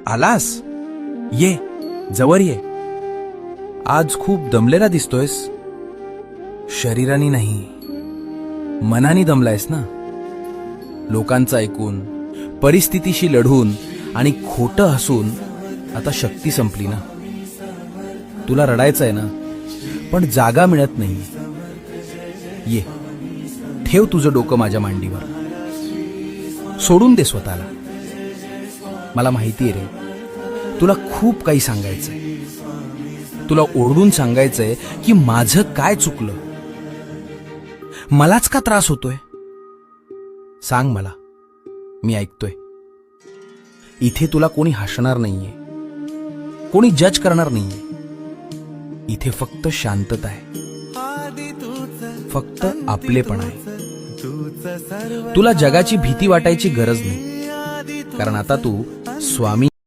आलास? ये, जवळ ये. आज खूप दमलेला दिसतोयस. शरीरानी नाही, मनानी दमलायस ना. लोकांचं ऐकून, परिस्थितीशी लढून आणि खोटं हसून आता शक्ती संपली ना. तुला रडायचंय ना, पण जागा मिळत नाही. ये, ठेव तुझं डोकं माझ्या मांडीवर. सोडून दे स्वतःला. मला माहितीये रे, तुला खूप काही सांगायचंय. तुला ओरडून सांगायचंय की माझं काय चुकलं, मलाच का त्रास होतोय. सांग मला, मी ऐकतोय. इथे तुला कोणी हसणार नाहीये, कोणी जज करणार नाहीये. इथे फक्त शांतता आहे, फक्त आपलेपण आहे. तुला जगाची भीती वाटायची गरज नाही, कारण आता तू स्वामी